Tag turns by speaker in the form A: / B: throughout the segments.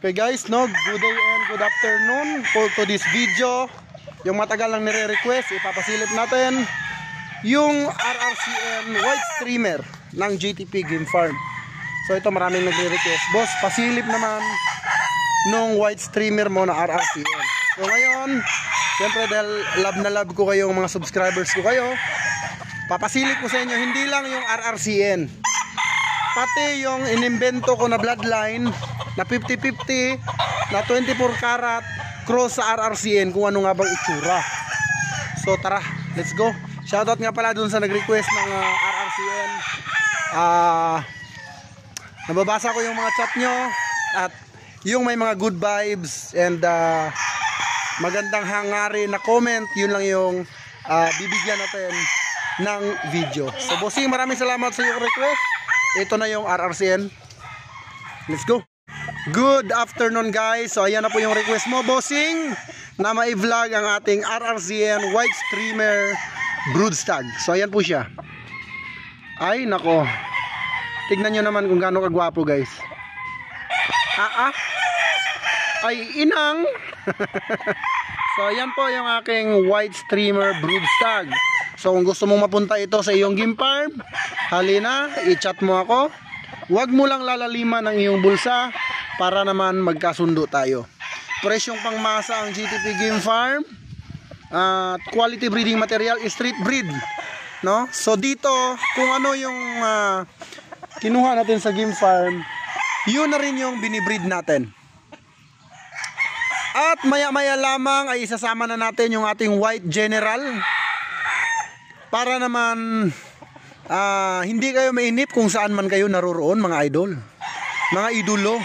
A: Okay guys, no, good day and good afternoon for to this video. Yung matagal lang nire-request, ipapasilip natin yung RRCN white streamer ng GTP Game Farm. So ito maraming nagre-request, boss, pasilip naman nung white streamer mo na RRCN. So ngayon, siyempre dahil love na love ko kayo, mga subscribers ko kayo, papasilip ko sa inyo hindi lang yung RRCN, pati yung inimbento ko na bloodline na 50-50 na 24 karat cross sa RRCN, kung ano nga bang itsura. So tara, let's go. Shoutout nga pala dun sa nag-request ng RRCN. Nababasa ko yung mga chat nyo at yung may mga good vibes and magandang hangarin na comment, yun lang yung bibigyan natin ng video. So bossing, maraming salamat sa iyong request. Ito na yung RRCN. Let's go. Good afternoon guys. So ayan na po yung request mo, bossing, na ma-vlog ang ating RRCN white streamer broodstag. So ayan po siya. Ay nako, tignan nyo naman kung gaano kagwapo guys. Ay inang. So ayan po yung aking white streamer broodstag. So kung gusto mong mapunta ito sa iyong game farm, halina, i-chat mo ako. Huwag mo lang lalaliman ang iyong bulsa para naman magkasundo tayo. Presyong pangmasa ang GTP Game Farm. Quality breeding material, street breed, no? So dito, kung ano yung kinuha natin sa game farm, yun na rin yung binibreed natin. At maya-maya lamang ay isasama na natin yung ating white general para naman hindi kayo mainip kung saan man kayo naroroon, mga idol, mga idolo,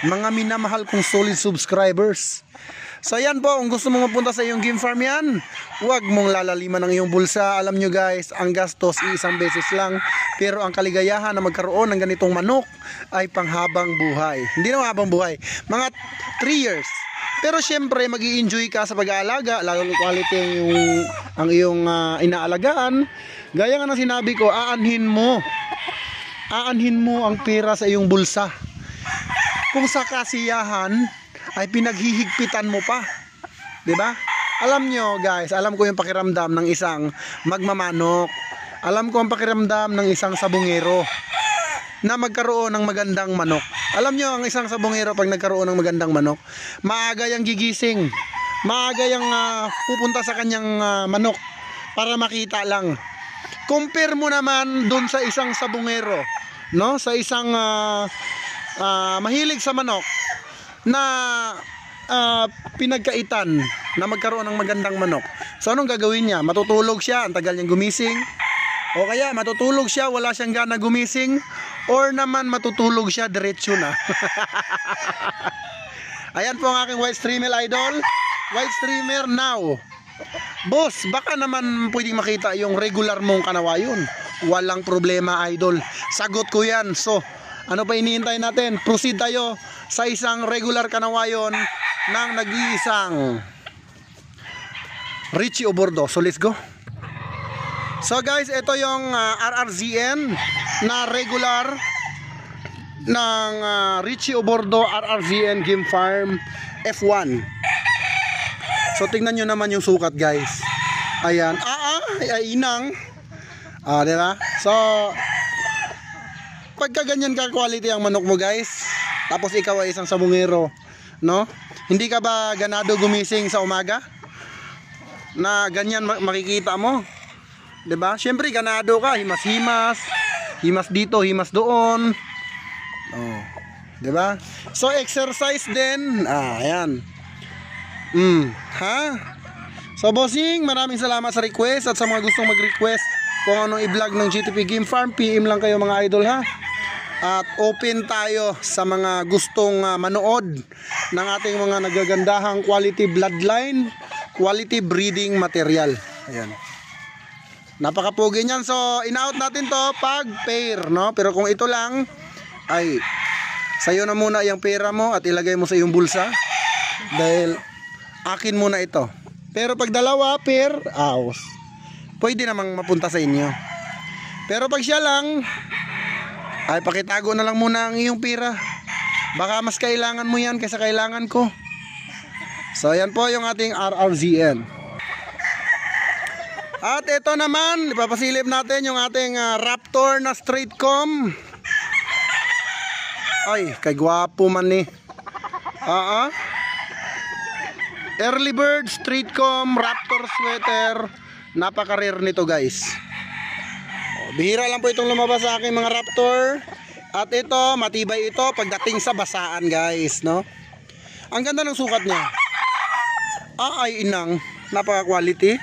A: mga minamahal kong solid subscribers. So yan po, kung gusto mo mapunta sa iyong game farm yan, huwag mong lalaliman ang iyong bulsa. Alam nyo guys, ang gastos isang beses lang, pero ang kaligayahan na magkaroon ng ganitong manok ay panghabang buhay. Hindi na habang buhay, mga 3 years. Pero syempre mag-i-enjoy ka sa pag-aalaga, lalo quality ang iyong inaalagaan. Gaya nga na sinabi ko, aanhin mo ang pera sa iyong bulsa. Kung sa kasiyahan ay pinaghihigpitan mo pa, 'di ba? Alam nyo guys, alam ko yung pakiramdam ng isang magmamanok. Alam ko ang pakiramdam ng isang sabungero na magkaroon ng magandang manok. Alam nyo, ang isang sabungero pag nagkaroon ng magandang manok, maaga yang gigising, maaga yang pupunta sa kanyang manok para makita lang. Compare mo naman dun sa isang sabungero, no? Sa isang mahilig sa manok na pinagkaitan na magkaroon ng magandang manok. So anong gagawin niya? Matutulog siya, ang tagal niyang gumising. O kaya matutulog siya, wala siyang gana gumising. Or naman matutulog siya, diretso na. Ayan po ang aking white streamer idol. White streamer now. Boss, baka naman pwedeng makita yung regular mong kanawayon. Walang problema idol, sagot ko yan. So ano pa iniintay natin? Proceed tayo sa isang regular kanawayon ng nag-iisang Richie Obordo. So let's go. So guys, ito yung RRCN na regular ng Richie Obordo RRCN Game Farm F1. So tingnan nyo naman yung sukat guys. Ayan, ay inang. Diba? So pagka ganyan ka quality ang manok mo guys, tapos ikaw ay isang sabungero, no? Hindi ka ba ganado gumising sa umaga na ganyan makikita mo? 'Di ba? Syempre ganado ka, himas-himas, himas dito, himas doon. Oh, 'di ba? So exercise din. Ayan. So bossing, maraming salamat sa request, at sa mga gustong mag-request kung anong i-vlog ng GTP Game Farm, PM lang kayo mga idol ha. At open tayo sa mga gustong manood ng ating mga nagagandahang quality bloodline, quality breeding material. Ayan. Napakapugi niyan. So in-out natin to pag pair, no? Pero kung ito lang, ay sayo na muna yung pera mo at ilagay mo sa iyong bulsa. Dahil akin muna ito. Pero pag dalawa pair, pwede namang mapunta sa inyo. Pero pag siya lang, ay pakitago na lang muna ang iyong pera. Baka mas kailangan mo yan kaysa kailangan ko. So yan po yung ating RRZN. At ito naman, ipapasilip natin yung ating Raptor na straight com. Ay, kay gwapo man ni. Early bird straight com Raptor sweater. Napaka-rare nito guys. Bihira lang po itong lumabas sa aking mga Raptor. At ito, matibay ito pagdating sa basaan guys, no? Ang ganda ng sukat niya. Ay inang, napaka-quality.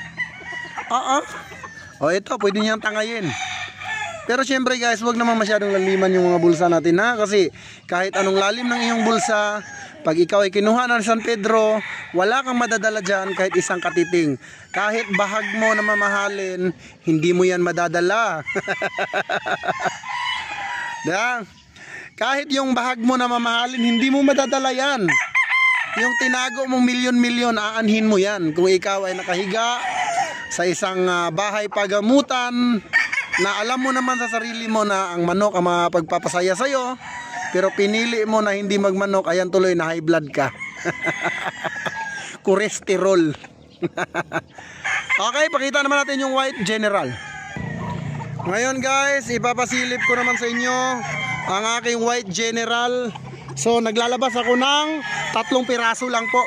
A: O ito, pwede niyang tangayin. Pero syempre guys, wag naman masyadong laliman yung mga bulsa natin ha. Kasi kahit anong lalim ng iyong bulsa, pag ikaw ay kinuha ng San Pedro, wala kang madadala dyan kahit isang katiting. Kahit bahag mo na mamahalin, hindi mo yan madadala. Diba? Kahit yung bahag mo na mamahalin, hindi mo madadala yan. Yung tinago mong milyon-milyon, aanhin mo yan. Kung ikaw ay nakahiga sa isang bahay pagamutan, na alam mo naman sa sarili mo na ang manok ang mapagpapasaya sa'yo, pero pinili mo na hindi magmanok, ayan tuloy na high blood ka. Cholesterol. Okay, pakita naman natin yung white general. Ngayon guys, ipapasilip ko naman sa inyo ang aking white general. So naglalabas ako ng 3 piraso lang po.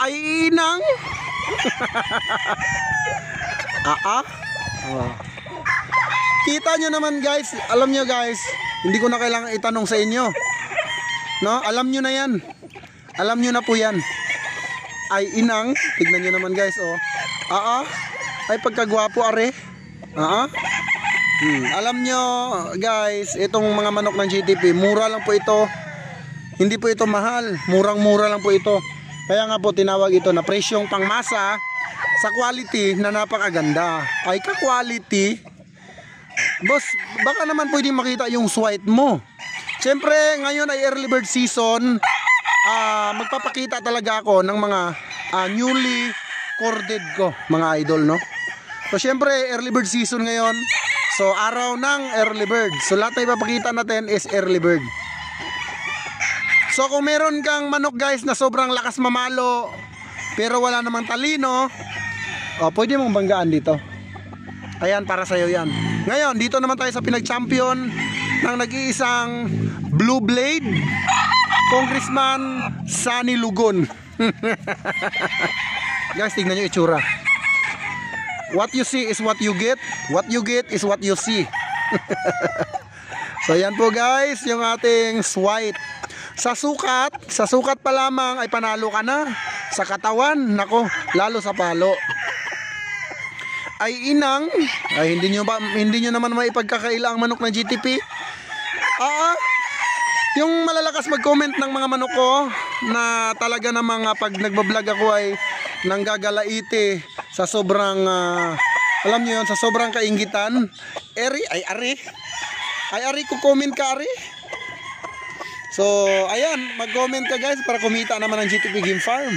A: Ay inang. Kita nyo naman guys, alam nyo guys, hindi ko na kailangan itanong sa inyo, no? Alam nyo na yan. Alam nyo na po yan. Ay inang, tignan nyo naman guys, oh. Ay pagkagwapo are. Alam nyo guys, itong mga manok ng GTP, mura lang po ito. Hindi po ito mahal, murang-mura lang po ito. Kaya nga po tinawag ito na presyong pangmasa sa quality na napakaganda. Ay ka-quality. Boss, baka naman pwede makita yung swipe mo. Siyempre ngayon ay early bird season. Magpapakita talaga ako ng mga newly corded ko, mga idol, no? So siyempre early bird season ngayon. So araw ng early bird. So lahat na ipapakita natin is early bird. So kung meron kang manok guys na sobrang lakas mamalo pero wala namang talino, pwede mong banggaan dito. Ayan, para sa'yo yan. Ngayon, dito naman tayo sa pinag-champion ng nag-iisang Blue Blade, Congressman Sunny Lugon. Guys, tignan nyo itsura. What you see is what you get. What you get is what you see. So yan po guys, yung ating swipe. Sa sukat pa lamang ay panalo ka na. Sa katawan, nako, lalo sa palo. Ay inang, ay hindi nyo naman maipagkakaila ang manok ng GTP. Yung malalakas mag-comment ng mga manok ko na talaga namang pag nagbablog ako ay nanggagalaiti sa sobrang alam nyo yun, sa sobrang kaingitan. Ari ko comment ka ari. So ayan, mag-comment ka guys para kumita naman ang GTP Game Farm.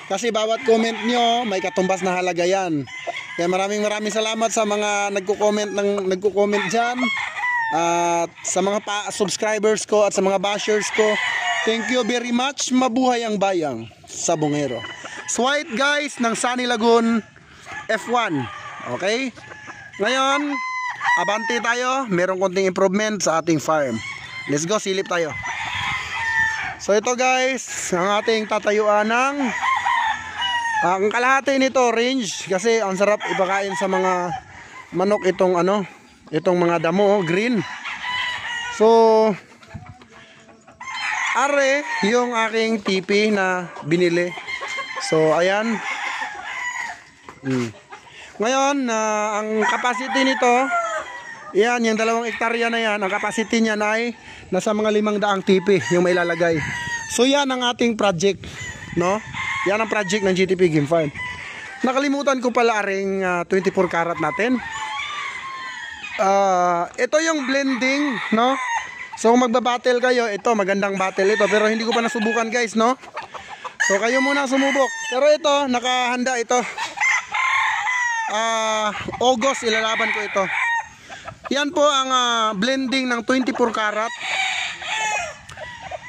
A: Kasi bawat comment nyo may katumbas na halaga yan. Kaya maraming salamat sa mga nagko-comment dyan. At sa mga subscribers ko at sa mga bashers ko, thank you very much. Mabuhay ang bayang sa Bungero. Swipe guys ng Sunny Lagoon F1. Okay? Ngayon, abante tayo. Merong konting improvement sa ating farm. Let's go, silip tayo. So ito guys, ang ating tatayuan ng ang kalahati nito range, kasi ang sarap ipakain sa mga manok itong itong mga damo green. So are yung aking TP na binili. So ayan. Ngayon ang capacity nito, yan yung 2 hektarya na yan, ang capacity niya ay nasa mga 500 TP yung mailalagay. So yan ang ating project, no? Yan ang project ng GTP Game Farm. Nakalimutan ko pala ring 24 karat natin. Ito yung blending, no? So kung magba-battle kayo, ito magandang battle ito, pero hindi ko pa nasubukan guys, no? So kayo muna sumubok. Pero ito, nakahanda ito. August ilalaban ko ito. Yan po ang blending ng 24 karat.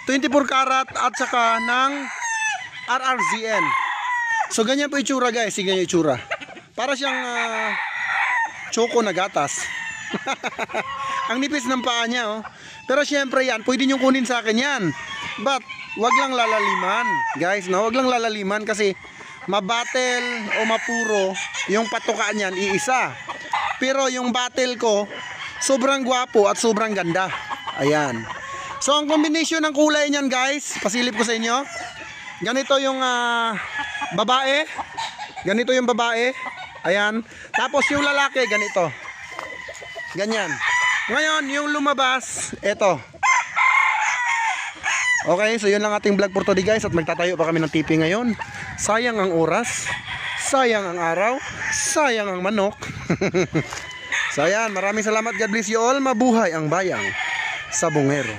A: 24 karat at saka ng RRZN. So ganyan po itsura guys, ganyan itsura. Para siyang choco na gatas. Ang nipis ng paa niya oh. Pero syempre yan, pwede nyo kunin sa akin yan. But wag lang lalaliman guys, no? Wag lang lalaliman kasi mabattle o mapuro yung patuka niyan iisa. Pero yung battle ko sobrang gwapo at sobrang ganda. Ayan. So ang combination ng kulay niyan guys, pasilip ko sa inyo. Ganito yung babae. Ganito yung babae. Ayan. Tapos yung lalaki ganito. Ganyan. Ngayon yung lumabas, eto. Okay, so yun lang ating vlog for today guys. At magtatayo pa kami ng tipi ngayon. Sayang ang oras, sayang ang araw, sayang ang manok. So ayan, maraming salamat. God bless you all. Mabuhay ang bayang Sabongero.